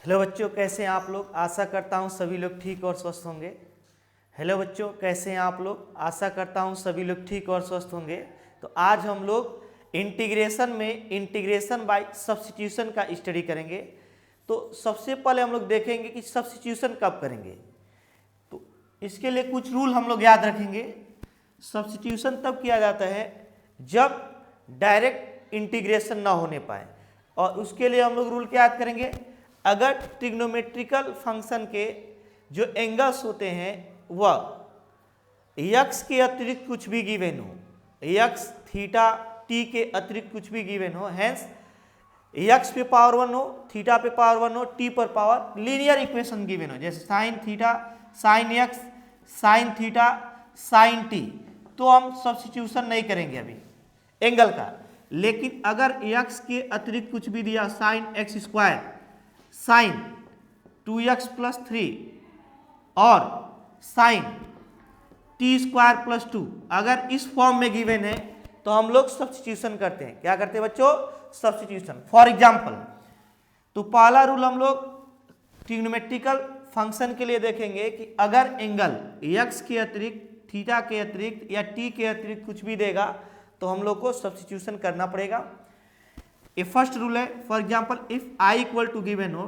Hello बच्चों, कैसे हैं आप लोग। आशा करता हूं सभी लोग ठीक और स्वस्थ होंगे। हेलो बच्चों, कैसे हैं आप लोग। आशा करता हूं सभी लोग ठीक और स्वस्थ होंगे। तो आज हम लोग इंटीग्रेशन में इंटीग्रेशन बाय सब्स्टिट्यूशन का स्टडी करेंगे। तो सबसे पहले हम लोग देखेंगे कि सब्स्टिट्यूशन कब करेंगे। तो इसके लिए कुछ रूल हम लोग याद रखेंगे। सब्स्टिट्यूशन तब किया जाता है जब डायरेक्ट इंटीग्रेशन ना होने पाए, और उसके लिए हम लोग रूल क्या याद करेंगे। अगर ट्रिग्नोमेट्रिकल फंक्शन के जो एंगल्स होते हैं वह यक्स के अतिरिक्त कुछ भी गिवन हो, यक्स थीटा टी के अतिरिक्त कुछ भी गिवन हो, हैंस यक्स पे पावर 1 हो, थीटा पे पावर 1 हो, टी पर पावर लीनियर इक्वेशन गिवन हो, जैसे sine theta sine x sine theta sine T, तो हम सब्स्टिट्यूशन नहीं करेंगे अभी एंगल का। लेकिन अगर यक्स के अतिरिक्त कुछ भी दिया, sine x square sine 2x plus 3 और साइन टी स्क्वायर प्लस 2, अगर इस फॉर्म में गिवन है तो हम लोग सब्स्टिट्यूशन करते हैं। क्या करते हैं बच्चों? सब्स्टिट्यूशन। फॉर एग्जांपल, तो पहला रूल हम लोग ट्रिग्नोमेट्रिकल फंक्शन के लिए देखेंगे कि अगर एंगल x के अतिरिक्त थीटा के अतिरिक्त या t के अतिरिक्त कुछ भी देगा तो हम लोग को सब्स्टिट्यूशन करना पड़ेगा। ये फर्स्ट रूल है। For example, if i equal to given हो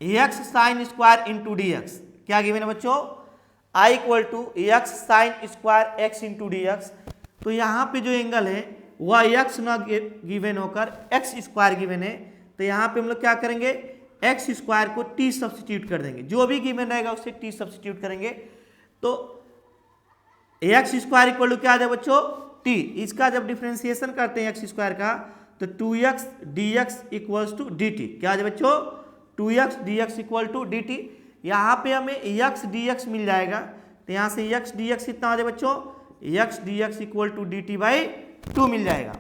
x sine square into D x, क्या गिवन है बच्चों? i equal to x sine square x into D X, तो यहाँ पे जो एंगल है वह x ना गिवन होकर x स्क्वायर गिवन है, तो यहाँ पे हम लोग क्या करेंगे, x स्क्वायर को t सब्स्टिट्यूट कर देंगे, जो भी गिवन रहेगा उससे t सब्स्टिट्यूट करेंगे। तो x स्क्वायर इक्वल टू क्या आ जाए बच्चों? t। इसका जब डिफरेंशिएशन करते हैं x स्क्वायर का तो 2x dx equals to dt, क्या आ जाए बच्चों? 2x dx equal to dt। यहाँ पे हमें x dx मिल जाएगा, तो यहाँ से x dx कितना आ जाए बच्चों? x dx equal to dt by 2 मिल जाएगा।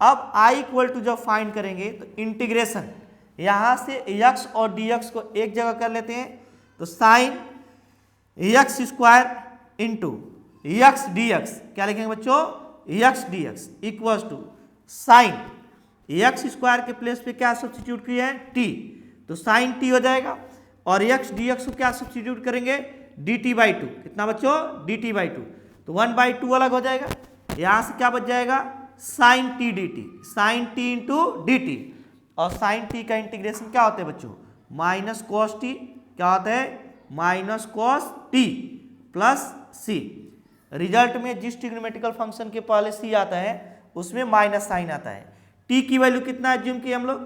अब i इक्वल टू जब फाइंड करेंगे तो इंटीग्रेशन यहाँ से x और dx को एक जगह कर लेते हैं, तो sine x square into x dx, क्या लिखेंगे बच्चों? x dx equals to sine x square के प्लेस पे क्या सब्स्टिट्यूट किया है? t, तो साइन t हो जाएगा। और x dx को क्या सब्स्टिट्यूट करेंगे? dt बाई 2, कितना बच्चों? dt बाई 2, तो 1/2 अलग हो जाएगा। यहाँ से क्या बच जाएगा? Sine t dt, sine t into dt। और साइन t का इंटीग्रेशन क्या होता है बच्चों? माइनस कॉस t, क्या होता है? Minus cos t plus c। Result में जिस ट्रिग्नोमेट्रिकल फंक्शन के पहले c आता है उसमें माइनस साइन आता है। t की वैल्यू कितना एज्यूम किए हम लोग?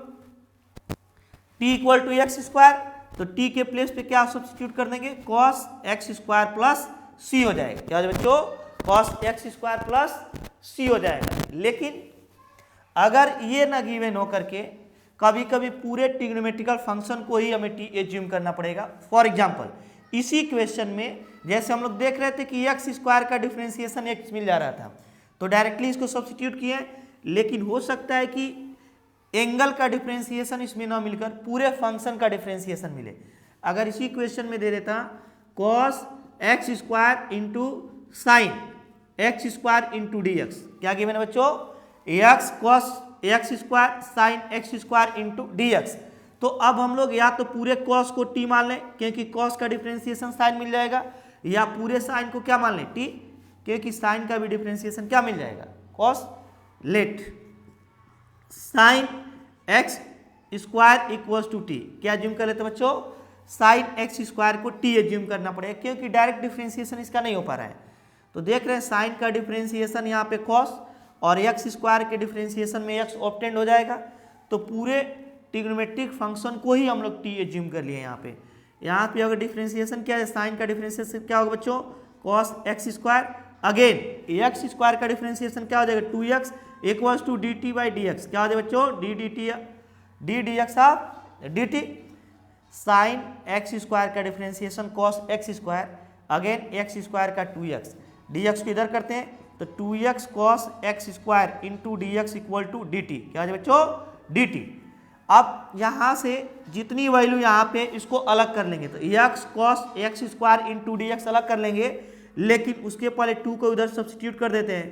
t equal to X square, तो t के प्लेस पे क्या सब्स्टिट्यूट कर देंगे? cos x square plus c हो जाएगा, क्या हो जाएगा बच्चों? cos x square plus c हो जाएगा। लेकिन अगर ये ना गिवन हो करके कभी कभी पूरे ट्रिग्नोमेट्रिकल फंक्शन को ही हमें t एज्यूम करना पड़ेगा। फॉर एग्जांपल, इसी क्वेश्चन में जैसे हम लोग देख रहे थे कि x स्क्वायर का डिफरेंशिएशन x मिल जा रहा था, तो डायरेक्टली इसको सब्स्टिट्यूट किए, लेकिन हो सकता है कि एंगल का डिफरेंशिएशन इसमें ना मिलकर पूरे फंक्शन का डिफरेंशिएशन मिले। अगर इसी क्वेश्चन में दे देता cos x square into sine x square into D x, क्या गिवन है बच्चों? x cos x square sine x square into D X. तो अब हम लोग या तो पूरे cos को t मान लें क्योंकि cos का डिफरेंशिएशन साइन मिल जाएगा, या पूरे साइन को क्या मान लें? t, क्योंकि साइन का भी डिफरेंशिएशन क्या मिल जाएगा? cos। Let sine x square equals to T, क्या एज्यूम कर लेते बच्चों? साइन एक्स स्क्वायर को t एज्यूम करना पड़ेगा क्योंकि डायरेक्ट डिफरेंशिएशन इसका नहीं हो पा रहा है। तो देख रहे हैं साइन का डिफरेंशिएशन यहाँ पे cos और एक्स स्क्वायर के डिफरेंशिएशन में x ऑब्टेंड हो जाएगा, तो पूरे ट्रिग्नोमेट्रिक फंक्शन को ही हम लोग t एज्यूम कर लिए। यहाँ पे अगर डिफरेंशिएशन क्या है, साइन का डिफरेंशिएशन क्या होगा बच्चों? cos x square, again x square का डिफरेंशिएशन क्या हो जाएगा? 2x equals to dt by d x, क्या हो जाएगा बच्चों? D d x of dt। Sine x square का differentiation cos x square, again x square का 2x, dx को इधर करते हैं तो 2x cos x square into D x equal to D T, क्या हो जाएगा बच्चों? dt। अब यहाँ से जितनी वैल्यू यहाँ पे इसको अलग कर लेंगे, तो x cos x square into D x अलग कर लेंगे, लेकिन उसके पहले 2 को इधर सब्स्टिट्यूट कर देते हैं,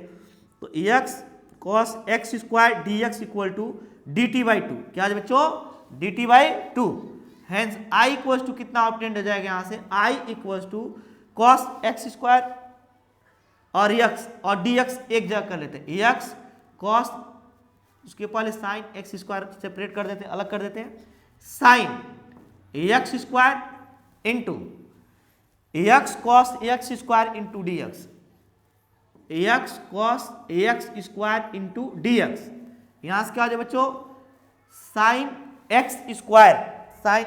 तो x cos x square D x equal to D T by 2, क्या है बच्चों? dt/2। Hence i equals to कितना ऑब्टेंड हो जाएगा यहाँ से, i equals to cos x square और x और dx एक जगह कर लेते हैं, x cos, उसके पहले साइन एक्स स्क्वायर सेपरेट कर देते हैं, अलग कर देते हैं, sine x square into x cos x square into D x, x cos x square into D x. यहां से क्या हो जाए बच्चों, sine x square, sine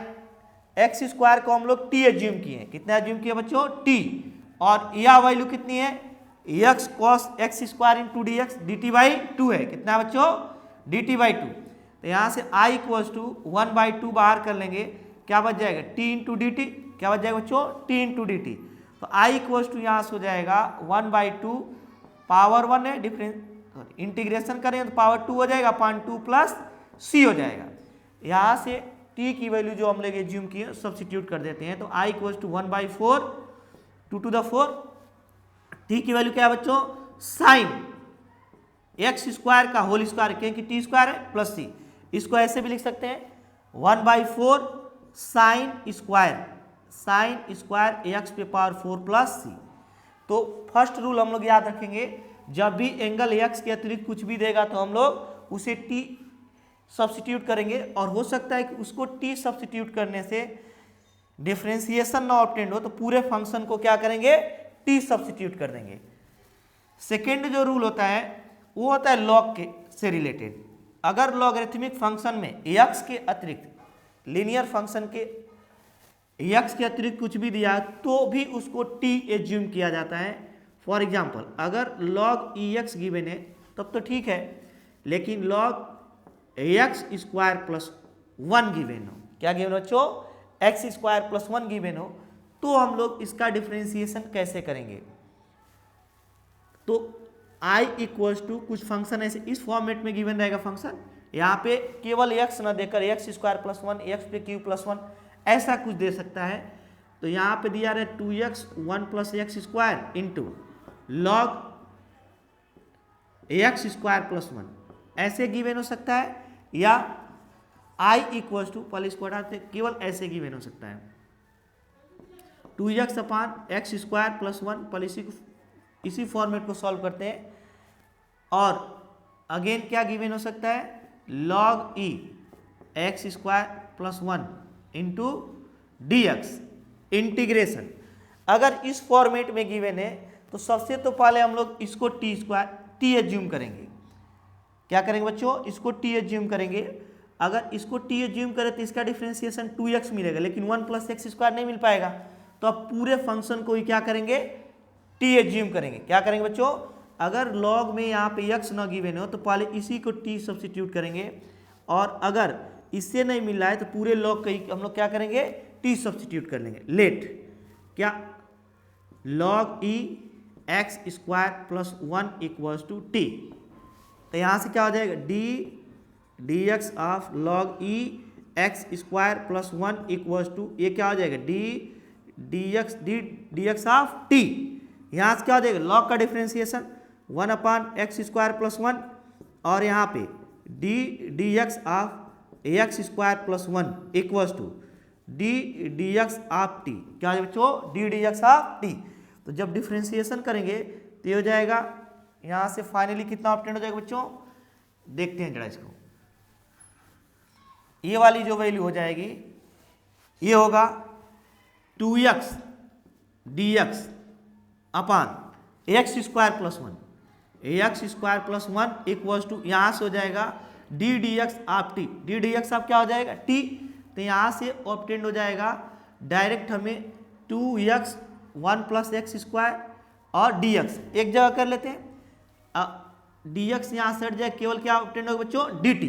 x square को हम लोग टी एज्यूम किए हैं, कितना एज्यूम किया बच्चों, टी, और यह वैल्यू कितनी है, x cos x square into D x dt/2 है, कितना है बच्चों, dt/2। तो यहाँ से i इक्वल्स टू 1/2 बाहर कर लेंगे, क्या बच जाएगा, t इंटू डी टी, क्या बच जाएगा बच्चों, t इंटू डी टी। तो i इक्वल्स टू यहाँ से हो जाएगा 1/2, पावर 1 है, डिफरेंस इंटीग्रेशन करें तो पावर 2 हो जाएगा, अपॉन 2 प्लस c हो जाएगा। यहाँ से t की वैल्यू जो हम लोग एज्यूम किए सब्स्टिट्यूट कर देते हैं, तो i equals to 1/4 2 to the 4, t की वैल्यू क्या है बच्चों, साइन एक्स स्क्वायर का होल स्क्वायर, क्योंकि टी स्क्वायर है, प्लस सी, इसको ऐसे भी लिख सकते हैं 1/4 साइन स्क्वायर एक्स पे पावर 4 प्लस सी। तो फर्स्ट रूल हम लोग याद रखेंगे, जब भी एंगल एक्स के अतिरिक्त कुछ भी देगा तो हम लोग उसे टी सब्स्टिट्यूट करेंगे, और हो सकता है कि उसको टी सब्स्टिट्यूट करने से डिफरेंशिएशन ना ऑब्टेंड हो तो पूरे फंक्शन को क्या करेंगे, टी सब्स्टिट्यूट कर देंगे। सेकेंड जो रूल होता है वो होता है लॉग के से रिलेटेड। अगर लॉगरिथमिक फंक्शन में x के अतिरिक्त लीनियर फंक्शन के x के अतिरिक्त कुछ भी दिया तो भी उसको t एज्यूम किया जाता है। फॉर एग्जांपल अगर log ex गिवन है तब तो ठीक है, लेकिन log x square plus 1 given हो, क्या गिवन बच्चों, x स्क्वायर प्लस 1 गिवन हो, तो हम लोग इसका डिफरेंशिएशन कैसे करेंगे। तो i इक्वल्स टू कुछ फंक्शन ऐसे इस फॉर्मेट में गिवन रहेगा फंक्शन, यहाँ पे केवल x ना देकर x स्क्वायर प्लस 1, x पे क्यू प्लस 1 ऐसा कुछ दे सकता है। तो यहाँ पे दिया रहे 2x 1 plus X square into log x square plus 1 ऐसे गिवन हो सकता है, या i इक्वल्स टू, पहले इसको हटाते, केवल ऐसे गिवन हो सकता है 2x upon x square plus 1, पहले इसी फॉर्मेट को सॉल्व करते हैं। और अगेन क्या गिवन हो सकता है, log e X square plus 1 into D x integration. अगर इस फॉर्मेट में गिवन है तो सबसे तो पहले हम लोग इसको टी स्क्वायर टी एज्यूम करेंगे, क्या करेंगे बच्चों, इसको टी एज्यूम करेंगे। अगर इसको टी एज्यूम करें तो इसका डिफरेंशिएशन 2x मिलेगा, लेकिन 1 प्लस एक्स स्क्वायर नहीं मिल पाएगा, तो अब पूरे फंक्शन को ही क्या करेंगे, टी एज्यूम करेंगे। क्या करेंगे बच्चों, अगर लॉग में यहाँ पे x ना गिवन हो तो पहले इसी को t सब्स्टिट्यूट करेंगे, और अगर इससे नहीं मिल रहा है तो पूरे लॉग का ही हम लोग क्या करेंगे, t सब्स्टिट्यूट कर लेंगे। लेट क्या log e X square plus 1 equals to T, तो यहाँ से क्या हो जाएगा, D x of log e X square plus 1 equals to, ये क्या हो जाएगा, डी एक्स ऑफ टी। यहाँ से क्या हो जाएगा, लॉग का differentiation 1 upon x square plus 1, और यहाँ पे D x of X square plus 1 equals to D x of T, क्या है बच्चों, डी एक्स ऑफ टी। तो जब डिफरेंशिएशन करेंगे तो ये हो जाएगा, यहाँ से फाइनली कितना ऑब्टेन हो जाएगा बच्चों, देखते हैं जरा इसको, ये वाली जो वैल्यू हो जाएगी ये होगा 2x dx upon x square plus 1, X square plus 1 equals to, यहाँ से हो जाएगा D x of T, D x of क्या हो जाएगा, टी। तो यहाँ से ऑब्टेंड हो जाएगा डायरेक्ट हमें 2x 1 प्लस एक्स स्क्वायर और dx एक जगह कर लेते हैं, dx यहाँ से हट जाए, केवल क्या ऑब्टेंड होगा बच्चों, dt।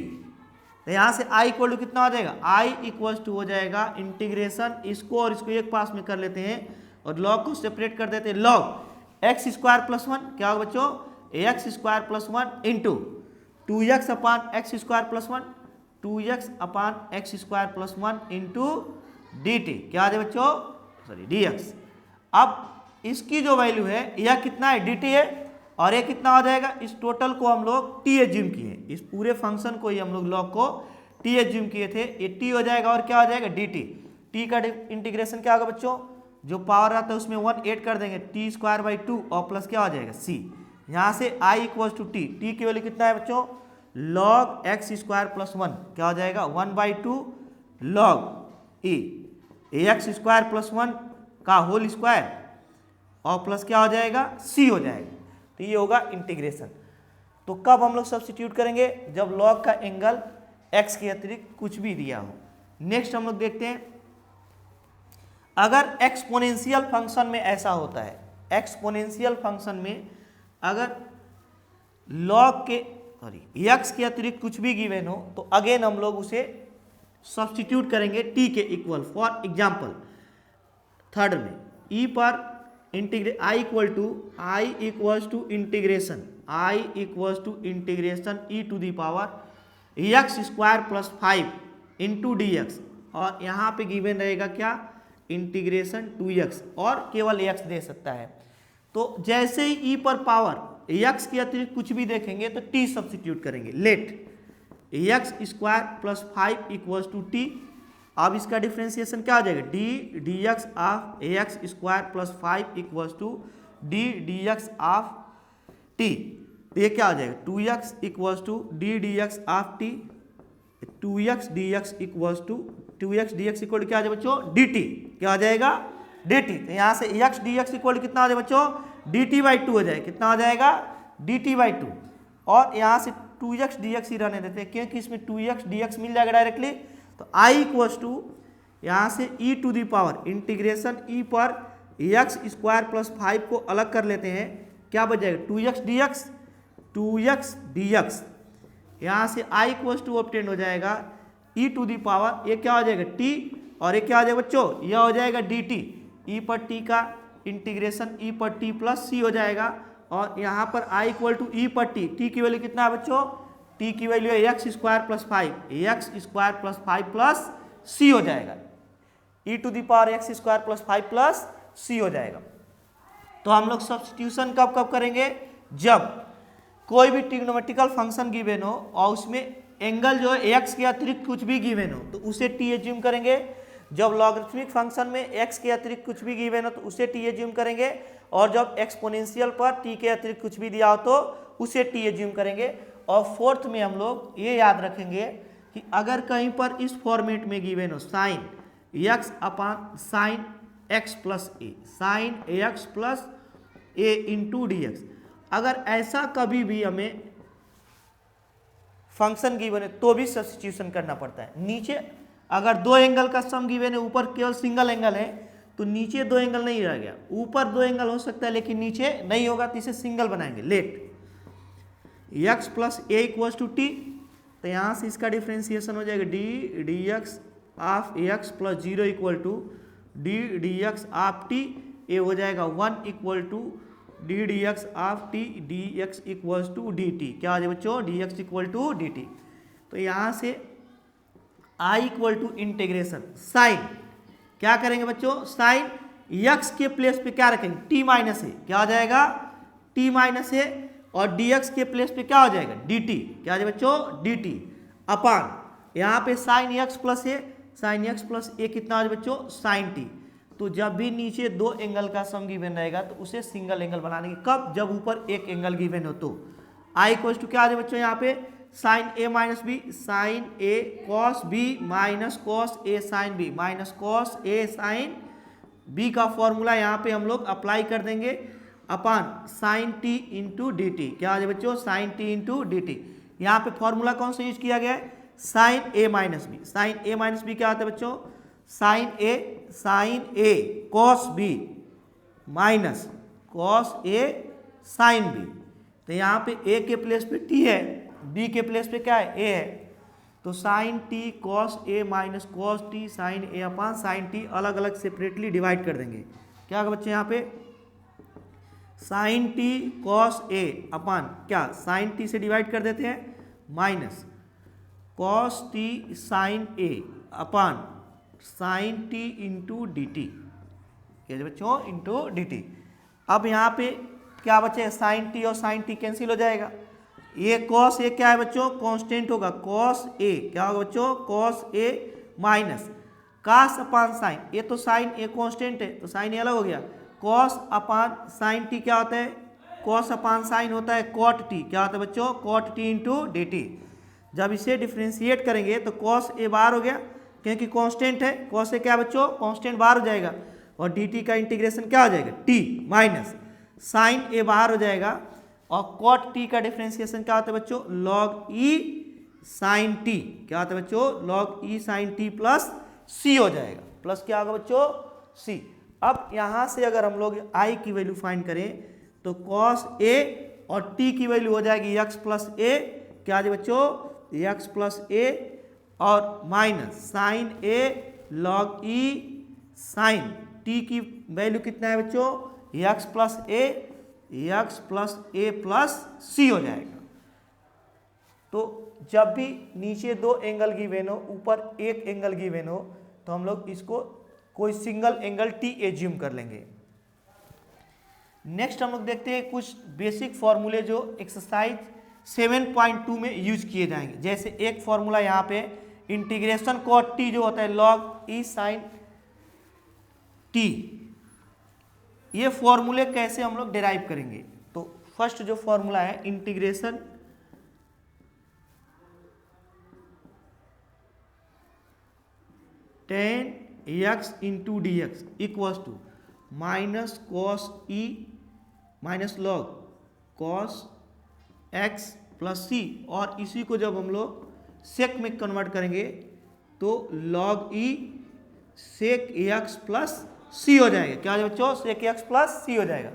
तो यहाँ से i इक्वल टू कितना हो जाएगा, i इक्वल्स टू हो जाएगा इंटीग्रेशन, इसको और इसको एक पास में कर लेते हैं और लॉग को सेपरेट कर देते हैं, लॉग एक्स स्क्वायर प्लस 1 क्या होगा बच्चों, x square plus 1 into 2x upon x square plus 1, 2x upon x square plus 1 into D T, क्या आ जाए बच्चों, सॉरी dx। अब इसकी जो वैल्यू है यह कितना है, dt है, और ये कितना हो जाएगा, इस टोटल को हम लोग t एज्यूम किए, इस पूरे फंक्शन को ही हम लोग लॉग को टी एज्यूम किए थे, ये टी हो जाएगा और क्या हो जाएगा डी टी। टी का इंटीग्रेशन क्या होगा बच्चों, जो पावर आता है उसमें 1 ऐड कर देंगे, टी स्क्वायर बाई 2 और प्लस क्या हो जाएगा सी। यहाँ से आई इक्वल टू टी, टी की वैल्यू कितना है बच्चों, लॉग एक्स स्क्वायर प्लस 1 क्या हो जाएगा 1/2 लॉग ए एक्स स्क्वायर प्लस 1 का होल स्क्वायर और प्लस क्या हो जाएगा सी हो जाएगा। तो ये होगा इंटीग्रेशन। तो कब हम लोग सब्स्टिट्यूट करेंगे, जब लॉग का एंगल एक्स के अतिरिक्त कुछ भी दिया हो। नेक्स्ट हम लोग देखते हैं, अगर एक्सपोनेंशियल फंक्शन में ऐसा होता है, एक्सपोनेंशियल फंक्शन में अगर लॉग के एक्स के अतिरिक्त कुछ भी गिवन हो तो अगेन हम लोग उसे सब्स्टिट्यूट करेंगे टी के इक्वल। फॉर एग्जाम्पल थर्ड में ई पर I equals to integration e to the power x square plus 5 into D x, और यहाँ पे गिवन रहेगा क्या इंटीग्रेशन 2x और केवल x दे सकता है। तो जैसे ही ई पर पावर x के अतिरिक्त कुछ भी देखेंगे तो t सब्स्टिट्यूट करेंगे। Let X square plus 5 equals to T. अब इसका डिफ्रेंसिएशन क्या हो जाएगा, D x of X square plus 5 equals to D x of T. तो ये क्या हो जाएगा 2x equals to D x of T, 2x dx equals to 2x dx equal क्या आ जाएगा बच्चों dt, क्या आ जाएगा dt। तो यहाँ से x dx इक्वल कितना आ जाएगा बच्चों dt/2 हो जाएगा, कितना हो जाएगा dt/2। और यहाँ से 2x dx ही रहने देते हैं क्योंकि इसमें 2x dx मिल जाएगा डायरेक्टली। तो i इक्वल्स टू यहाँ से e to the power integration e पर x स्क्वायर प्लस 5 को अलग कर लेते हैं, क्या बच जाएगा 2x dx। यहाँ से i इक्वल्स टू ऑब्टेन हो जाएगा e टू दी पावर, ये क्या हो जाएगा t और ये क्या हो जाएगा बच्चों, यह हो जाएगा dt। e पर t का इंटीग्रेशन e पर t प्लस c हो जाएगा, और यहाँ पर i इक्वल टू e पर t की वैल्यू कितना है बच्चों, t की वैल्यू है X square plus 5, X square plus 5 plus c हो जाएगा, e to the power x square plus 5 plus c हो जाएगा। तो हम लोग सब्स्टिट्यूशन कब कब करेंगे, जब कोई भी ट्रिग्नोमेट्रिकल फंक्शन गिवन हो और उसमें एंगल जो है x के अतिरिक्त कुछ भी गिवन हो तो उसे t एज्यूम करेंगे। जब लॉगरिथमिक फंक्शन में x के अतिरिक्त कुछ भी गिवन हो तो उसे t एज्यूम करेंगे, और जब एक्सपोनेंशियल पर t के अतिरिक्त कुछ भी दिया हो तो उसे t एज्यूम करेंगे। और फोर्थ में हम लोग ये याद रखेंगे कि अगर कहीं पर इस फॉर्मेट में गिवन हो sine x upon sine x plus a, sine x plus a into D x, अगर ऐसा कभी भी हमें फंक्शन गिवन है तो भी सब्स्टिट्यूशन करना पड़ता है। नीचे अगर दो एंगल का सम गिवन है, ऊपर केवल सिंगल एंगल है तो नीचे दो एंगल नहीं रह गया, ऊपर दो एंगल हो सकता है लेकिन नीचे नहीं होगा, तो इसे सिंगल बनाएंगे। Let x plus a equals to T, तो यहाँ से इसका डिफ्रेंसिएशन हो जाएगा D x of x plus 0 equal to D x of t, a हो जाएगा 1 equal to D x of T, D x equals to D T, क्या आ जाए बच्चों d x equal to D t. तो यहाँ से i equal to integration sine, क्या करेंगे बच्चों साइन x के प्लेस पे क्या रखेंगे t माइनस ए, क्या हो जाएगा t माइनस ए, और dx के प्लेस पे क्या हो जाएगा dt, क्या आ जाएगा बच्चों dt अपान यहाँ पे sign x plus a, sine x plus ए कितना आ जाए बच्चों साइन t। तो जब भी नीचे दो एंगल का सम गिवन रहेगा तो उसे सिंगल एंगल बनाने के, कब जब ऊपर एक एंगल गिवन हो तो i इक्वल टू क्या आ जाए बच्चों यहाँ पे sine A minus B, sine A cos B minus cos A sine B minus cos A sine B का फॉर्मूला यहाँ पे हम लोग अप्लाई कर देंगे upon sine T into D T, क्या आ जाए बच्चों sine T into D T. यहाँ पे फॉर्मूला कौन सा यूज किया गया है sine A minus B, sine A minus B क्या आता है बच्चों साइन ए कॉस बी माइनस कॉस ए साइन बी। तो यहाँ पे ए के प्लेस पे टी है, बी के प्लेस पे क्या है ए है, तो sign t cos A minus cos t sine a upon sine T अलग अलग सेपरेटली डिवाइड कर देंगे। क्या होगा बच्चे यहाँ पे sine t cos a upon क्या साइन टी से डिवाइड कर देते हैं minus cos t sine a upon sine T into D t, बच्चों इंटू डी टी। अब यहाँ पे क्या बचे साइन टी और साइन टी कैंसिल हो जाएगा, ये कॉस ए क्या है बच्चों, कांस्टेंट होगा, कॉस ए क्या होगा बच्चों, cos A minus cos upon sign, ये तो साइन ए कांस्टेंट है तो साइन ए अलग हो गया, कॉस अपान साइन टी क्या होता है, कॉस अपान साइन होता है कॉट टी, क्या होता है बच्चों, cot T into D T. जब इसे डिफ्रेंशिएट करेंगे तो कॉस ए बाहर हो गया क्योंकि कांस्टेंट है, कॉस ए क्या बच्चों, कांस्टेंट बाहर हो जाएगा, और डी टी का इंटीग्रेशन क्या हो जाएगा, टी माइनस साइन ए बाहर हो जाएगा, और कॉट टी का डिफ्रेंसिएशन क्या होता है बच्चों, लॉग ई साइन टी, क्या होता है बच्चों, log E sign T plus सी हो जाएगा, प्लस क्या होगा बच्चों, सी। अब यहां से अगर हम लोग आई की वैल्यू फाइंड करें तो कॉस ए और टी की वैल्यू हो जाएगी एक्स प्लस ए, क्या है बच्चों, एक्स प्लस ए, और माइनस साइन ए लॉग ई साइन टी की वैल्यू कितना है बच्चों, एक्स प्लस ए, एक्स प्लस ए प्लस सी हो जाएगा। तो जब भी नीचे दो एंगल गिवन हो, ऊपर एक एंगल गिवन हो, तो हम लोग इसको कोई सिंगल एंगल टी एज्यूम कर लेंगे। नेक्स्ट हम लोग देखते हैं कुछ बेसिक फॉर्मूले जो एक्सरसाइज 7.2 में यूज किए जाएंगे। जैसे एक फॉर्मूला यहाँ पे इंटीग्रेशन कॉट टी जो होता है लॉग ई साइन टी, ये फॉर्मूले कैसे हम लोग डिराइव करेंगे। तो फर्स्ट जो फॉर्मूला है integration tan x into D x equals to minus cos e minus log cos x plus c, और इसी को जब हम लोग सेक में कन्वर्ट करेंगे तो log E sec x plus सी हो जाएगा, क्या हो बच्चों, सेक एक्स प्लस सी हो जाएगा।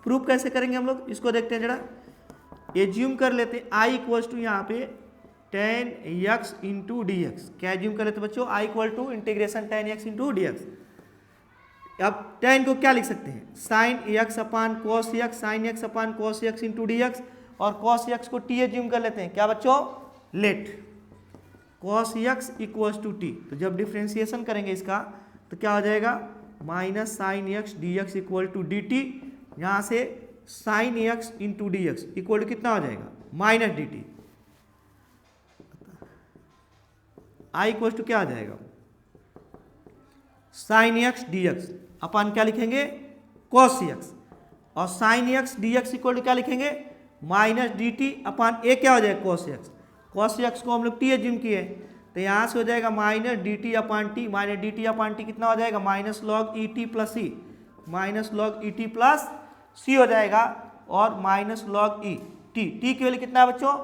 प्रूफ कैसे करेंगे हम लोग, इसको देखते हैं जरा, एज्यूम कर लेते हैं आई इक्वल्स टू यहाँ पे tan x into D x, क्या एज्यूम कर लेते हैं बच्चों, I equal to integration tan x into D x. अब टेन को क्या लिख सकते हैं, sine x upon cos x, sine x upon cos x into D x, और कॉस एक्स को टी एज्यूम कर लेते हैं, क्या बच्चों, let cos x equals to T. तो जब डिफ्रेंसिएशन करेंगे इसका तो क्या हो जाएगा, minus sine X D x equal to D T, यहाँ से sine X into D x equal to कितना हो जाएगा, minus D T, I equal to क्या आ जाएगा, साइन एक्स डी एक्स अपन क्या लिखेंगे, कॉस एक्स, और sine X D x equal to क्या लिखेंगे, माइनस डी टी अपन ए क्या हो जाएगा, कॉस एक्स, कॉस एक्स को हम लोग टी एज्यूम किए तो यहाँ से हो जाएगा minus D T upon t, minus D T upon t कितना हो जाएगा, minus log e t plus c, minus log e t plus सी हो जाएगा, और minus log e t, t की वैल्यू कितना है बच्चों,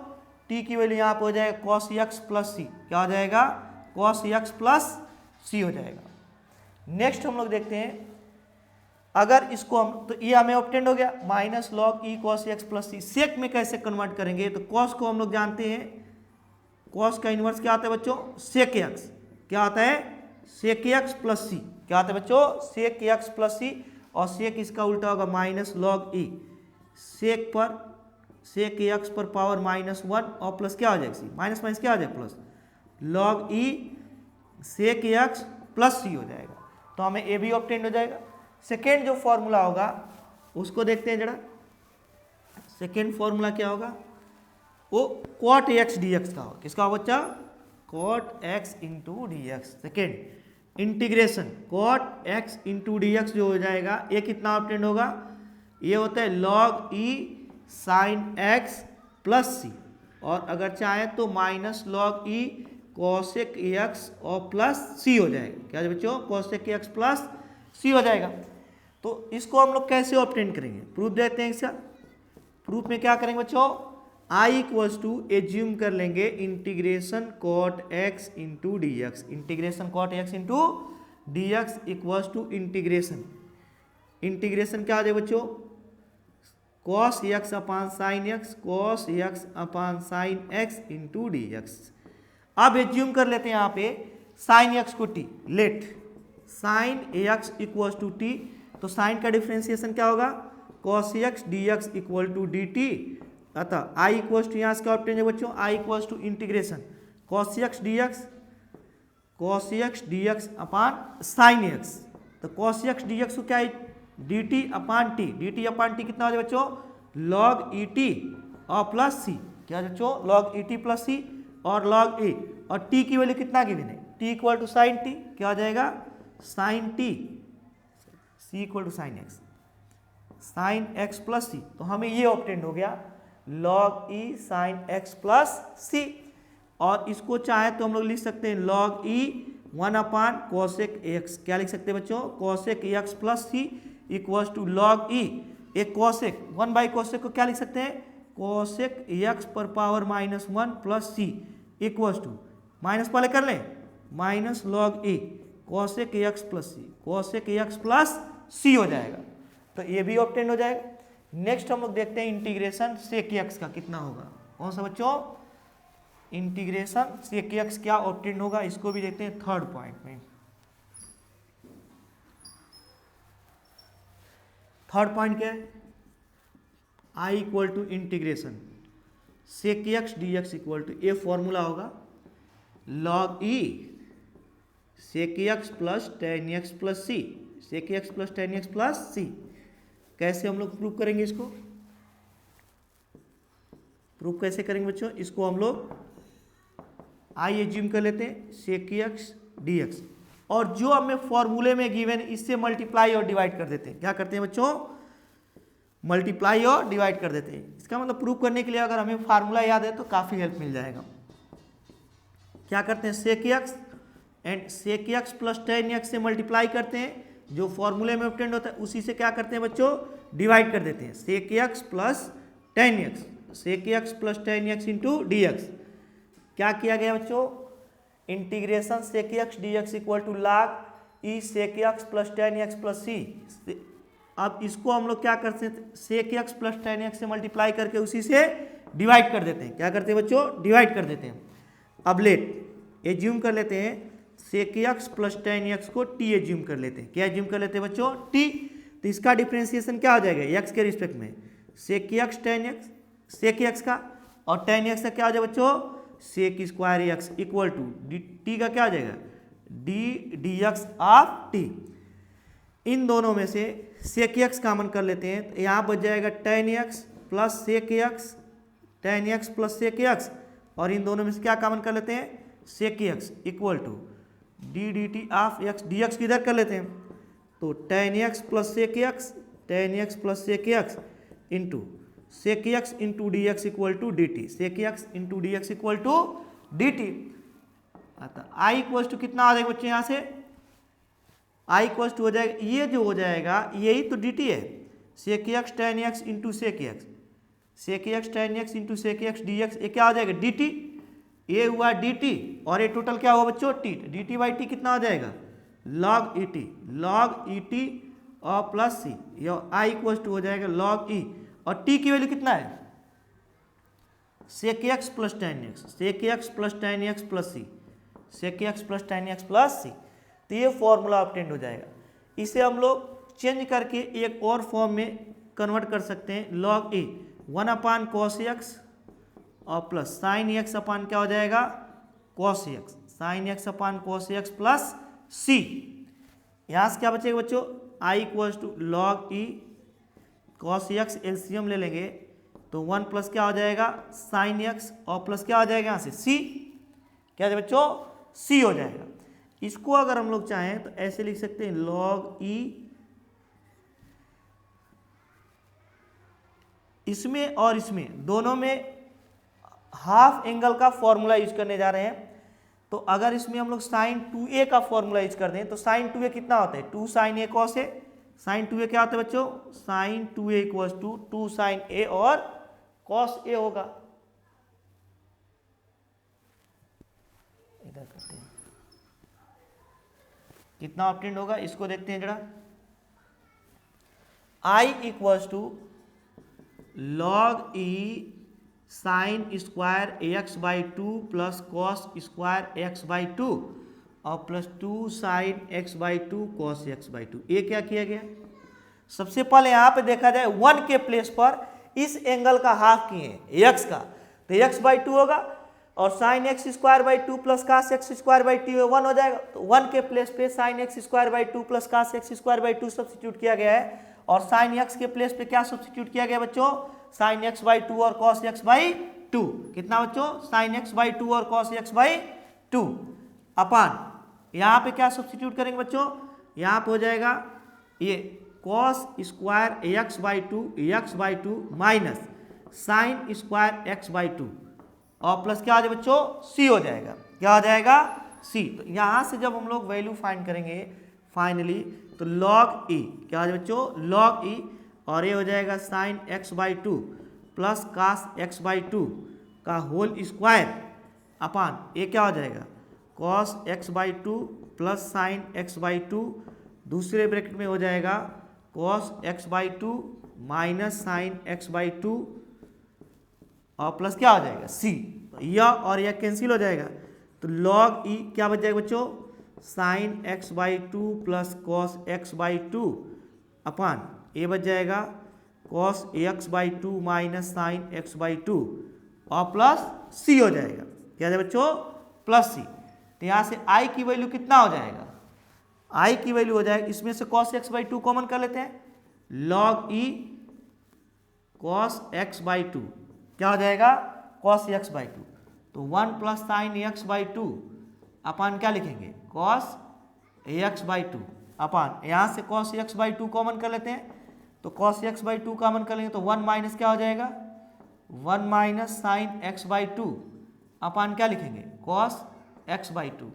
टी की वैल्यू यहाँ पे हो जाएगा कॉस एक्स प्लस सी, क्या हो जाएगा, कॉस एक्स प्लस सी हो जाएगा। नेक्स्ट हम लोग देखते हैं, अगर इसको हम, तो ये हमें ऑब्टेंड हो गया माइनस लॉग ई कॉस एक्स प्लस सी, सेक में कैसे कन्वर्ट करेंगे, तो कॉस को हम लोग जानते हैं, कॉस का इन्वर्स क्या आता है बच्चों, सेक एक्स, क्या आता है, सेक एक्स प्लस सी, क्या आता है बच्चों, सेक एक्स प्लस सी, और सेक इसका उल्टा होगा माइनस लॉग ई, सेक पर सेक एक्स पर पावर माइनस वन, और प्लस क्या हो जाएगा सी, माइनस माइनस क्या हो जाएगा plus, log E sec x plus सी हो जाएगा, तो हमें ए भी ऑब्टेंड हो जाएगा। सेकेंड जो फॉर्मूला होगा उसको देखते हैं जरा, सेकेंड फॉर्मूला क्या होगा, वो कॉट एक्स डी एक्स का होगा, किसका होगा बच्चा, cot x into D X. Second integration cot x into D x जो हो जाएगा, ये कितना ऑब्टेंड होगा, ये होता है log E sine x plus c, और अगर चाहे तो माइनस लॉग ई कॉसेक एक्स और प्लस सी हो जाएगा, क्या है बच्चों, कॉसेक एक्स प्लस सी हो जाएगा। तो इसको हम लोग कैसे ऑब्टेन करेंगे, प्रूफ देते हैं इसका। प्रूफ में क्या करेंगे बच्चों, आई इक्वल्स टू एज्यूम कर लेंगे integration cot x into D x, integration cot x into D x equals to integration, integration क्या आ जाए बच्चों, cos x upon sine X, cos x upon sine X into D x. अब assume कर लेते हैं यहाँ पे साइन एक्स को T, let sine X equals to T, तो साइन का डिफ्रेंसिएशन क्या होगा, cos x D x equal to D T, अतः आई इक्वल्स टू यहाँ से क्या ऑब्टेन है बच्चों, I equals to integration cos x D x, cos x D x upon sine x, तो कॉस एक्स डी एक्स को क्या है, d T upon t, D T upon t कितना हो जाए बच्चों, लॉग ई टी और प्लस सी, क्या बच्चों, log e t plus c और log ए, और t की वैल्यू कितना गिवन है, t equal to sine t, क्या हो जाएगा sine t, c equal to sine x, sine x plus सी। तो हमें ये ऑब्टेंड हो गया log e sine x plus c, और इसको चाहे तो हम लोग लिख सकते हैं log ई 1 कोसेक एक्स, क्या लिख सकते हैं बच्चों, cosec X plus C equals to log E, एक कोसेक 1/कोसेक को क्या लिख सकते हैं, कोसेक एक्स पर power -1 plus C equals to, minus पहले कर लें, minus log E cosec X plus C, cosec X plus सी हो जाएगा। तो ये भी ऑब्टेन हो जाएगा। नेक्स्ट हम लोग देखते हैं इंटीग्रेशन सेक एक्स का कितना होगा, कौन सा बच्चों, इंटीग्रेशन सेक एक्स क्या ऑब्टेन होगा, इसको भी देखते हैं थर्ड पॉइंट में। थर्ड पॉइंट क्या है, I equal to integration sec x D x equal to, ये फॉर्मूला होगा log e sec x plus tan x plus सी, sec x plus tan x plus c. कैसे हम लोग प्रूव करेंगे इसको, प्रूव कैसे करेंगे बच्चों, इसको हम लोग आई एज्यूम कर लेते हैं सेक एक्स डी एक्स, और जो हमें फॉर्मूले में गिवन इससे मल्टीप्लाई और डिवाइड कर देते हैं, क्या करते हैं बच्चों, मल्टीप्लाई और डिवाइड कर देते हैं। इसका मतलब प्रूव करने के लिए अगर हमें फार्मूला याद है तो काफ़ी हेल्प मिल जाएगा। क्या करते हैं, sec X and sec x plus tan x से मल्टीप्लाई करते हैं, जो फॉर्मूले में ऑब्टेंड होता है उसी से क्या करते हैं बच्चों, डिवाइड कर देते हैं, sec x plus tan x, sec x plus tan x into D x. क्या किया गया बच्चों, integration sec x D x equal to log e sec x plus tan x plus c. अब इसको हम लोग क्या करते हैं, sec x plus tan x से मल्टीप्लाई करके उसी से डिवाइड कर देते हैं, क्या करते हैं बच्चों, डिवाइड कर देते हैं। अब लेट एज्यूम कर लेते हैं sec x plus tan X को टी एज्यूम कर लेते हैं, क्या एज्यूम कर लेते हैं बच्चों, टी। तो इसका डिफ्रेंसिएशन क्या हो जाएगा, एक्स के रिस्पेक्ट में sec x tan x, sec x का, और टेन एक्स का क्या हो जाएगा बच्चों, sec square x equal to t का क्या हो जाएगा, d d x of t. इन दोनों में से सेक एक्स कॉमन कर लेते हैं, तो यहाँ बच जाएगा tan x plus sec x, tan x plus sec X, और इन दोनों में से क्या कॉमन कर लेते हैं, sec X equal to D D T of X, D X किधर कर लेते हैं, तो tan x plus sec x, tan x plus sec x into sec x into D x equal to D T, sec x into D x equal to D T. अतः I equal to कितना आ जाएगा बच्चे, यहाँ से आई equal to हो जाएगा, ये जो हो जाएगा यही तो डी टी है, sec x tan x into sec X, sec x tan x into sec x D X, ये क्या हो जाएगा डी टी, ये हुआ डी टी, और ये टोटल क्या हुआ बच्चों, T, D T by T कितना हो जाएगा, log e T, log e T और प्लस सी, ये आई इक्वल टू हो जाएगा log ई, और टी की वैल्यू कितना है, sec x plus tan x, sec x plus tan x plus सी, sec x plus tan x plus सी। तो ये फॉर्मूला ऑब्टेंड हो जाएगा। इसे हम लोग चेंज करके एक और फॉर्म में कन्वर्ट कर सकते हैं, log ए 1 cos एक्स और प्लस साइन एक्स अपान क्या हो जाएगा, cos x, sine x upon cos x plus c. यहाँ से क्या बचेगा बच्चों, I equals to log e cos x, LCM ले लेंगे तो 1 प्लस क्या हो जाएगा साइन एक्स, और प्लस क्या हो जाएगा यहाँ से सी, क्या है बच्चों, सी हो जाएगा। इसको अगर हम लोग चाहें तो ऐसे लिख सकते हैं log ई, इसमें और इसमें दोनों में हाफ एंगल का फॉर्मूला यूज करने जा रहे हैं। तो अगर इसमें हम लोग साइन 2a का फॉर्मूला यूज कर दें तो साइन 2a कितना होता है, 2 साइन ए कॉस ए, साइन 2a क्या होता है बच्चों, sine 2a equals to 2 sine a और कॉस ए होगा। इधर करते हैं कितना ऑब्टेंड होगा, इसको देखते हैं जरा, I equals to log e sine square x by two plus cos square x by two और plus 2 sine x by two cos x by two. ये क्या किया गया, सबसे पहले यहाँ पे देखा जाए 1 के प्लेस पर इस एंगल का हाफ किए एक्स का, तो एक्स बाई टू होगा, और sine x square by two plus cos X square by two 1 हो जाएगा। तो 1 के प्लेस पे sine x square by two plus cos X square by two substitute किया गया है, और साइन एक्स के प्लेस पे क्या सब्सिट्यूट किया गया बच्चों, साइन एक्स बाई टू और कॉस एक्स बाई 2, कितना बच्चों, साइन एक्स बाई 2 और कॉस एक्स बाई 2 अपान, यहाँ पे क्या सब्स्टिट्यूट करेंगे बच्चों, यहाँ पे हो जाएगा ये cos square x by 2 minus sign square x by 2 और प्लस क्या हो जाएगा बच्चों, सी हो जाएगा, क्या हो जाएगा, सी। तो यहाँ से जब हम लोग वैल्यू फाइंड करेंगे फाइनली, तो लॉग ई क्या हो जाएगा बच्चों, लॉग ई, और ये हो जाएगा sine x by 2 plus cos X by 2 का होल स्क्वायर अपान ये क्या हो जाएगा, cos x by 2 plus sine x by 2, दूसरे ब्रैकेट में हो जाएगा cos x by 2 minus sine x by 2 और प्लस क्या हो जाएगा, सी। यह और यह कैंसिल हो जाएगा, तो लॉग ई क्या बच जाएगा बच्चों, sine x by 2 plus cos x by 2 अपान ये बच जाएगा cos x by 2 minus sine x by 2 और प्लस सी हो जाएगा, क्या है बच्चों, प्लस सी। तो यहाँ से आई की वैल्यू कितना हो जाएगा, आई की वैल्यू हो जाएगा, इसमें से कॉस एक्स बाई 2 कॉमन कर लेते हैं, log E cos x by 2 क्या हो जाएगा, कॉस एक्स बाई 2, तो 1 प्लस साइन एक्स बाई 2 अपान क्या लिखेंगे, कॉस एक्स बाई 2 अपान, यहाँ से कॉस एक्स बाई 2 कॉमन कर लेते हैं, तो कॉस एक्स बाई 2 कॉमन कर लेंगे तो 1 माइनस क्या हो जाएगा, 1 माइनस साइन एक्स बाई 2 अपान क्या लिखेंगे, कॉस एक्स बाई 2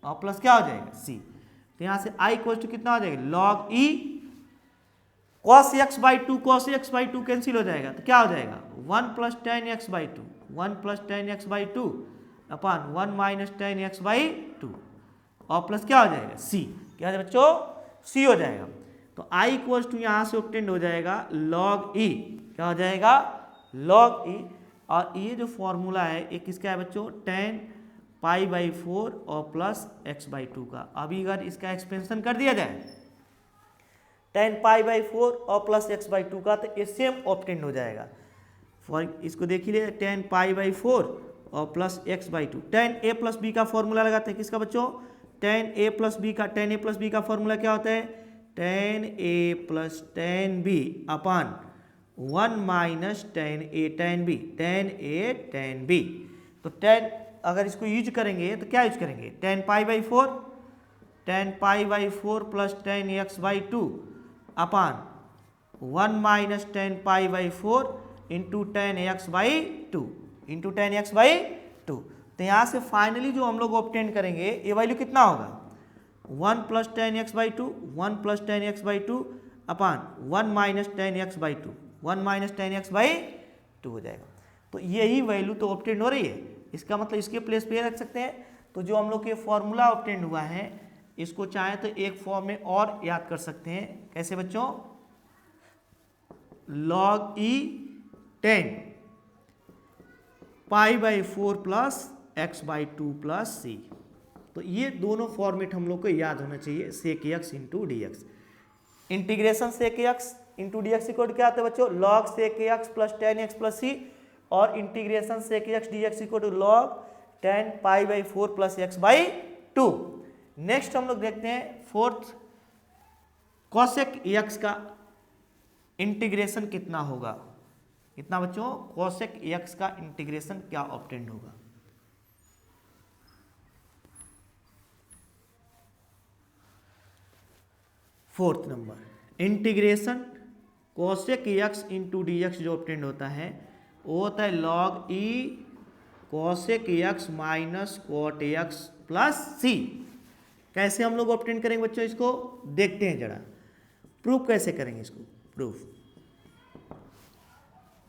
और प्लस क्या हो जाएगा, सी। तो यहाँ से आई इक्वल टू कितना हो जाएगा, log E cos x by 2 cos x by 2 cancel हो जाएगा, तो क्या हो जाएगा 1 plus tan x by 2 1 plus tan x by 2 upon 1 minus ten x by 2 और प्लस क्या हो जाएगा, सी। क्या है बच्चों, सी हो जाएगा। तो आई इक्वल टू यहाँ से ऑब्टेंड हो जाएगा लॉग ई, क्या हो जाएगा, लॉग ई, और ये जो फॉर्मूला है ये किसका है बच्चों, टेन पाई बाई 4 और प्लस एक्स बाई 2 का। अभी अगर इसका एक्सपेंशन कर दिया जाए टेन पाई बाई 4 और प्लस एक्स बाई 2 का, तो ये सेम ऑब्टेंड हो जाएगा। फॉर इसको देख लीजिए, टेन पाई बाई 4 और plus x by 2, tan A plus B का फॉर्मूला लगाते हैं, किसका बच्चों, टेन ए प्लस बी का। टेन ए प्लस बी का फॉर्मूला क्या होता है, tan A plus tan B upon 1 minus tan A tan B, tan A tan B. तो टेन अगर इसको यूज करेंगे तो क्या यूज करेंगे, tan pi by 4, tan pi by 4 plus tan x by 2 upon 1 minus ten pi by 4 into ten x by 2 into ten x by 2। तो यहाँ से फाइनली जो हम लोग ऑब्टेन करेंगे ये वैल्यू कितना होगा, 1 plus tan x by 2 1 plus tan x by 2 upon 1 minus ten x by 2 1 minus ten x by 2 हो जाएगा। तो यही वैल्यू तो ऑब्टेन हो रही है, इसका मतलब इसके प्लेस पे रख सकते हैं। तो जो हम लोग के फॉर्मूला ऑब्टेन हुआ है इसको चाहे तो एक फॉर्म में और याद कर सकते हैं, कैसे बच्चों, log e 10 pi by 4 plus x by 2 plus सी। तो ये दोनों फॉर्मेट हम लोग को याद होना चाहिए, sec x into D x. Integration sec x into D x equal क्या आता है बच्चों, log sec x plus tan x plus c, और integration sec x D x equal to log tan pi by 4 plus x by 2। Next हम लोग देखते हैं fourth, cosec x का इंटीग्रेशन कितना होगा, कितना बच्चों, कॉसेक एक्स का इंटीग्रेशन क्या ऑब्टेंड होगा। Fourth number, integration cosec x into D x जो ऑब्टेंड होता है वो होता है लॉग ई cosec x minus cot x plus c. कैसे हम लोग ऑब्टेन करेंगे बच्चों, इसको देखते हैं जरा, प्रूफ कैसे करेंगे इसको।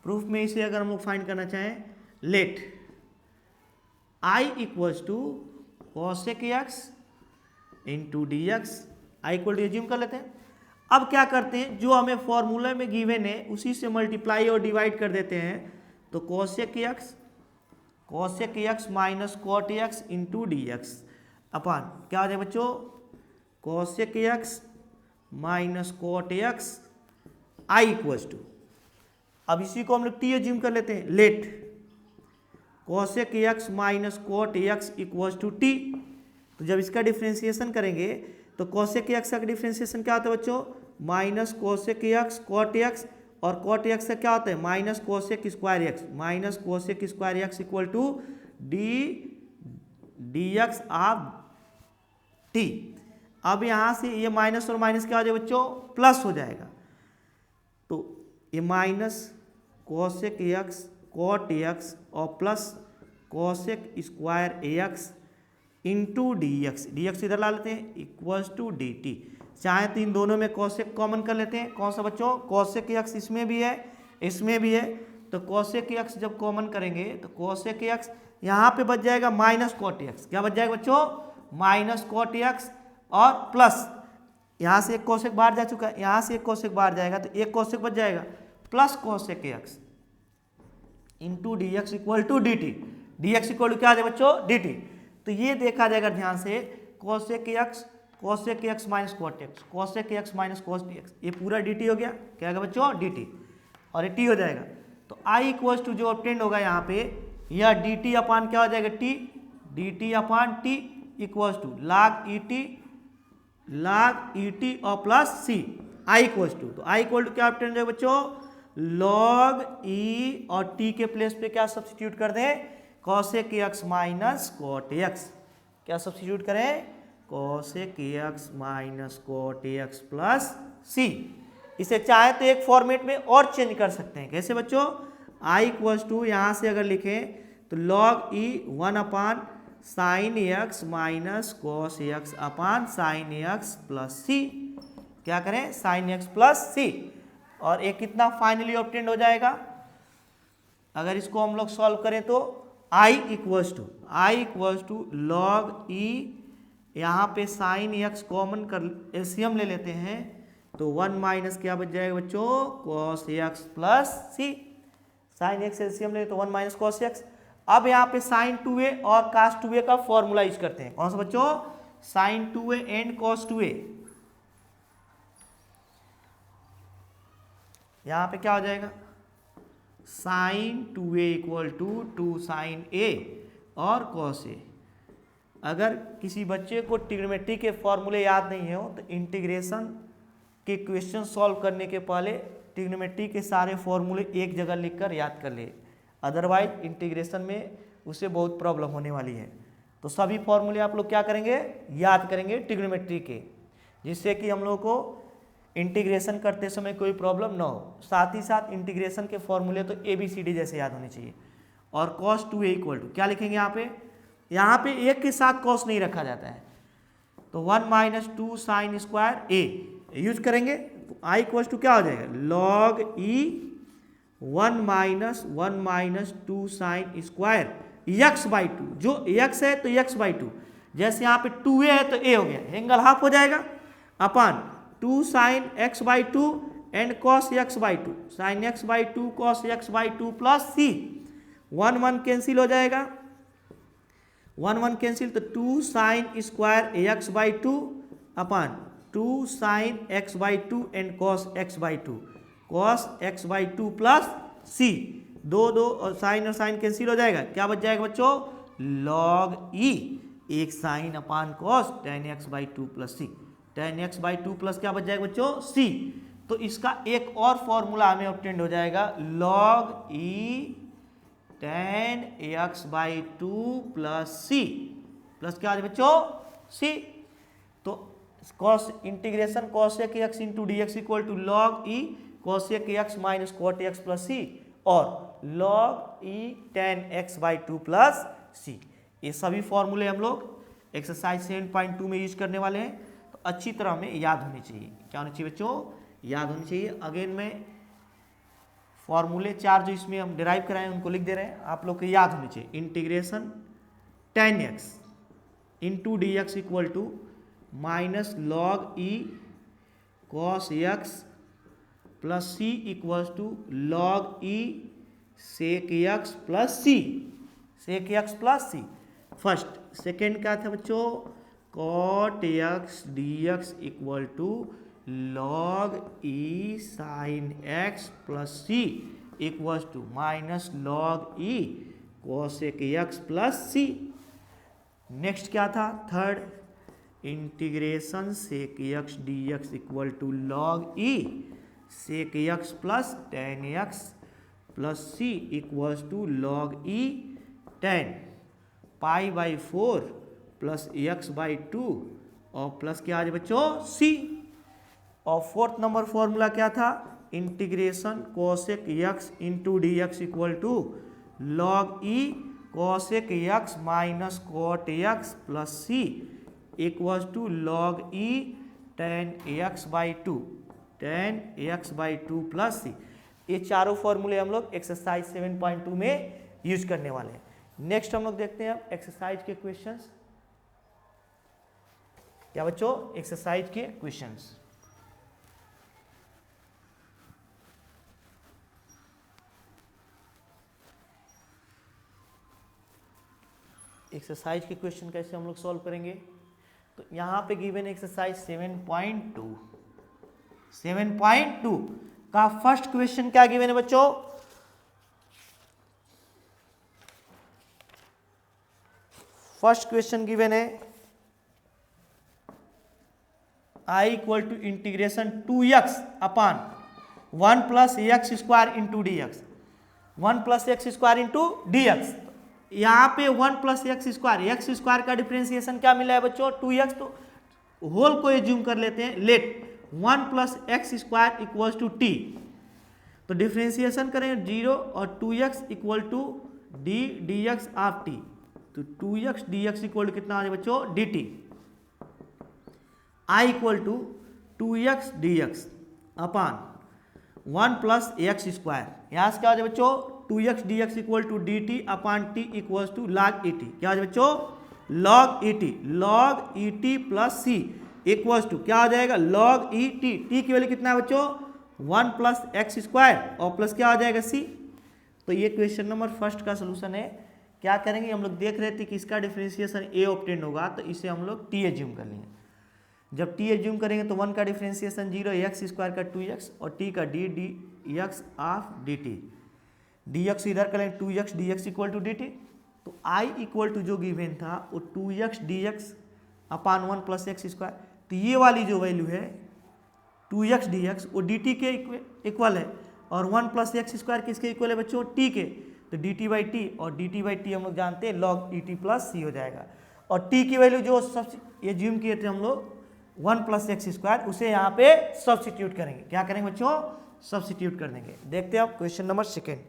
प्रूफ में इसे अगर हम लोग फाइंड करना चाहें, let I equals to cosec x into D X, I equal to assume कर लेते हैं। अब क्या करते हैं, जो हमें फॉर्मूला में गिवन है उसी से मल्टीप्लाई और डिवाइड कर देते हैं। तो cosec x minus cot x into D x upon क्या हो जाए बच्चों, cosec x minus cot x I equals to, अब इसी को हम लोग टी एज्यूम कर लेते हैं, let cosec x minus cot X equals to T. तो जब इसका डिफ्रेंसिएशन करेंगे तो कॉसेक एक्स का डिफ्रेंसिएशन क्या होता है बच्चों, minus cosec X cot x और कॉट एक्स से क्या होता है minus cosec square X, minus cosec square x equal to D x of T. अब यहाँ से ये माइनस और माइनस क्या हो जाएगा बच्चों, प्लस हो जाएगा। तो ये minus cosec x cot x और plus cosec square x into D x इधर ला लेते हैं इक्वल्स टू डी टी। चाहे तो इन दोनों में कोसेक कॉमन कर लेते हैं। कौन सा बच्चों, कोसेक एक्स इसमें भी है इसमें भी है, तो कोसेक एक्स जब कॉमन करेंगे तो कोसेक एक्स यहाँ पे बच जाएगा माइनस कॉट एक्स। क्या बच जाएगा बच्चों, माइनस कॉट एक्स और प्लस यहाँ से एक कोसेक बाहर जा चुका है, यहाँ से एक कोसेक बाहर जाएगा तो एक कोसेक बच जाएगा plus cosec x into D x equal to D T. D x equal to क्या आ जाएगा बच्चों, डी टी। तो ये देखा जाएगा ध्यान से cosec x minus cot X, cosec x minus cos X, ये पूरा डी टी हो गया। क्या होगा बच्चों, डी टी, और ये टी हो जाएगा। तो आई इक्वल्स टू जो ऑब्टेंड होगा यहाँ पे, यह डी टी अपान क्या हो जाएगा T, D T upon T equals to log E T और plus C I equals to. तो आई इक्वल टू क्या ऑब्टेंड होगा बच्चों, लॉग ई और टी के प्लेस पे क्या सब्स्टिट्यूट कर दें, cosec x minus cot x. क्या सब्स्टिट्यूट करें, cosec x minus cot x plus c. इसे चाहे तो एक फॉर्मेट में और चेंज कर सकते हैं। कैसे बच्चों, आई इक्वल्स टू यहाँ से अगर लिखें तो log e 1 upon sine x minus cos x upon sine x plus c. क्या करें, साइन एक्स प्लस सी, और एक कितना फाइनली ऑब्टेंड हो जाएगा। अगर इसको हम लोग सॉल्व करें तो आई इक्वल्स टू लॉग ई, यहाँ पे साइन एक्स कॉमन कर एलसीएम ले लेते हैं तो 1 माइनस क्या बच जाएगा बच्चों, कॉस एक्स प्लस सी। साइन एक्स एलसीएम ले तो 1 माइनस कॉस एक्स। अब यहाँ पे साइन 2a और कास 2a का फॉर्मूला यूज करते हैं। कौन सा बच्चों, sine 2a and cos 2a। यहाँ पे क्या हो जाएगा, sine 2a equal to 2 sine a और कॉस a। अगर किसी बच्चे को ट्रिग्नोमेट्री के फॉर्मूले याद नहीं हो तो इंटीग्रेशन के क्वेश्चन सॉल्व करने के पहले ट्रिग्नोमेट्री के सारे फॉर्मूले एक जगह लिखकर याद कर ले, अदरवाइज इंटीग्रेशन में उसे बहुत प्रॉब्लम होने वाली है। तो सभी फॉर्मूले आप लोग क्या करेंगे, याद करेंगे ट्रिग्नोमेट्री के, जिससे कि हम लोग को इंटीग्रेशन करते समय कोई प्रॉब्लम ना हो। साथ ही साथ इंटीग्रेशन के फॉर्मूले तो ABCD जैसे याद होने चाहिए। और cos 2a इक्वल टू क्या लिखेंगे यहाँ पे एक के साथ cos नहीं रखा जाता है, तो 1 minus 2 sine square a use करेंगे। तो आई इक्वल टू क्या हो जाएगा, log e 1 minus 2 sine square x by to. जो x है तो x बाई टू, जैसे यहाँ पे 2a है तो a हो गया, एंगल हाफ हो जाएगा, upon 2 sine x by two and cos x by two, sine x by two cos x by two plus c. 1 1 cancel हो जाएगा, 1 1 कैंसिल, तो 2 sine square x by two upon 2 sine x by two and cos x by two, cos x by two plus c. 2 2 और sign cancel हो जाएगा, क्या बच जाएगा बच्चों, लॉग ई एक sine upon cos tan x by two plus C. Tan x by two plus क्या बच जाएगा बच्चों, सी। तो इसका एक और फॉर्मूला हमें ऑब्टेंड हो जाएगा, log E tan x by two plus c, plus क्या आ जाए बच्चों, सी। तो cos integration cosec x into D x equal to log E cosec x minus cot x plus c, और log E tan x by two plus c. ये सभी फॉर्मूले हम लोग एक्सरसाइज 7.2 में यूज करने वाले हैं। तो अच्छी तरह हमें याद होनी चाहिए। क्या होनी चाहिए बच्चों, याद होनी चाहिए। अगेन में फॉर्मूले 4 जो इसमें हम डिराइव कराएं उनको लिख दे रहे हैं, आप लोग को याद होनी चाहिए। Integration tan x into D x equal to minus log E cos x plus C equals to log E sec x plus C, sec x plus C first. Second क्या था बच्चों, cot X D x equal to log E sine x plus C equals to minus log E cosec X plus C. Next क्या था, third, integration sec x D x equal to log E sec x plus tan x plus C equals to log E tan pi by 4 plus x by 2 और plus क्या आ जाए बच्चों सी। और fourth number formula क्या था, integration cosec x into D x equal to log e cosec x minus cot x plus C equals to log E tan x by 2 tan x by 2 plus c. ये चारों फॉर्मूले हम लोग exercise 7.2 में use करने वाले हैं। Next हम लोग देखते हैं एक्सरसाइज के क्वेश्चंस। क्या बच्चों, एक्सरसाइज के क्वेश्चंस। एक्सरसाइज के क्वेश्चन कैसे हम लोग सॉल्व करेंगे, तो यहां पे गिवन एक्सरसाइज 7.2 का फर्स्ट क्वेश्चन क्या गिवन है बच्चों, फर्स्ट क्वेश्चन गिवन है i equal to integration 2x upon 1 plus X square into D X, 1 plus X square into D X. यहाँ पे 1 प्लस एक्स स्क्वायर का डिफरेंशिएशन क्या मिला है बच्चों 2x, तो होल को एज्यूम कर लेते हैं, let 1 plus X square equals to T, तो डिफरेंशिएशन करें 0 और 2x equal to D x of T, तो 2x dx इक्वल टू कितना आ जाए बच्चों dt, i equal to 2x dx upon 1 plus X square, यहाँ से क्या हो जाए बच्चों 2x dx equal to dt upon t equals to log et, क्या हो जाए बच्चों log et plus c equals to क्या हो जाएगा log et, t की वैल्यू कितना है बच्चों 1 प्लस एक्स स्क्वायर और प्लस क्या हो जाएगा c। तो ये क्वेश्चन नंबर फर्स्ट का सोल्यूशन है। क्या करेंगे, हम लोग देख रहे थे कि इसका डिफरेंशिएशन a ऑब्टेन होगा, तो इसे हम लोग t एज्यूम कर लेंगे। जब t एज्यूम करेंगे तो 1 का डिफरेंशिएशन 0, एक्स स्क्वायर का 2x और t का dx ऑफ dt, dx इधर करेंगे 2x dx equal to dt, तो i इक्वल टू जो गिवन था वो 2x dx upon 1 plus X square, तो ये वाली जो वैल्यू है 2x dx वो dt के इक्वल है और 1 प्लस एक्स स्क्वायर किसके इक्वल है बच्चों t के, तो dt बाई टी, और dt बाई टी हम लोग जानते हैं log et प्लस सी हो जाएगा, और t की वैल्यू जो एज्यूम किए थे हम लोग 1 प्लस एक्स स्क्वायर, उसे यहाँ पे सब्स्टिट्यूट करेंगे। क्या करेंगे बच्चों, सब्स्टिट्यूट कर देंगे। देखते हैं आप क्वेश्चन नंबर सेकेंड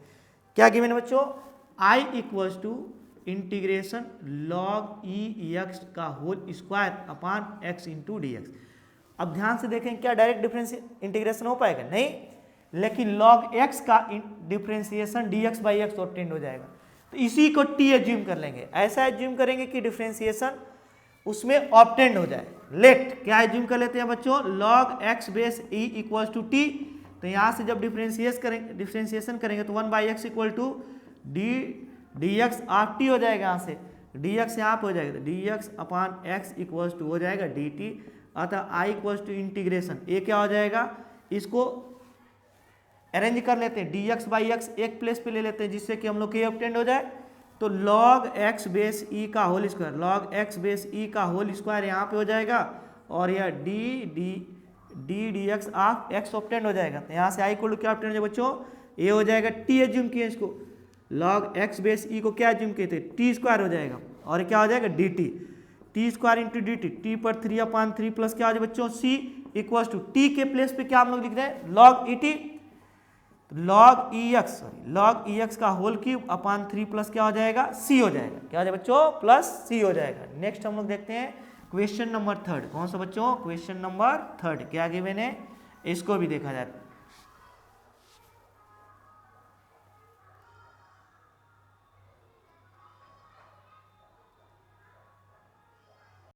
क्या गिवन है बच्चों, i equals to integration log e x का whole square upon x into D x. अब ध्यान से देखें क्या डायरेक्ट डिफरेंस इंटीग्रेशन हो पाएगा, नहीं, लेकिन log x का differentiation dx by x obtain हो जाएगा, तो इसी को t एज्यूम कर लेंगे। ऐसा एज्यूम करेंगे कि डिफरेंशिएशन उसमें ऑब्टेन हो जाए। लेट क्या एज्यूम कर लेते हैं बच्चों log x base e equals to t, तो यहाँ से जब डिफरेंशिएशन करेंगे तो 1 by X equal to D x of T हो जाएगा, यहाँ से dx यहाँ पे हो जाएगा, तो dx upon x equals to हो जाएगा dt, अतः i equals to integration a क्या हो जाएगा, इसको अरेंज कर लेते हैं, dx बाई एक्स एक प्लेस पे ले लेते हैं जिससे कि हम लोग के ऑब्टेन हो जाए, तो log x बेस e का whole square, log x base e का होल स्क्वायर यहाँ पे हो जाएगा और यह D x of x obtain हो जाएगा, तो यहाँ से i इक्वल टू क्या ऑब्टेन हो जाएगा बच्चों, ये हो जाएगा t एज्यूम किए इसको, log x बेस e को क्या एज्यूम किए थे t स्क्वायर हो जाएगा और क्या हो जाएगा dt, T square into D T पर 3/3 प्लस क्या हो जाए बच्चों c इक्वल्स टू टी के प्लेस पे क्या हम लोग लिख रहे हैं log et, log ex का होल क्यूब अपान 3 प्लस क्या हो जाएगा c हो जाएगा, क्या हो जाएगा बच्चों प्लस c हो जाएगा। नेक्स्ट हम लोग देखते हैं क्वेश्चन नंबर थर्ड, कौन सा बच्चों क्वेश्चन नंबर थर्ड क्या गिवन है, इसको भी देखा जाए।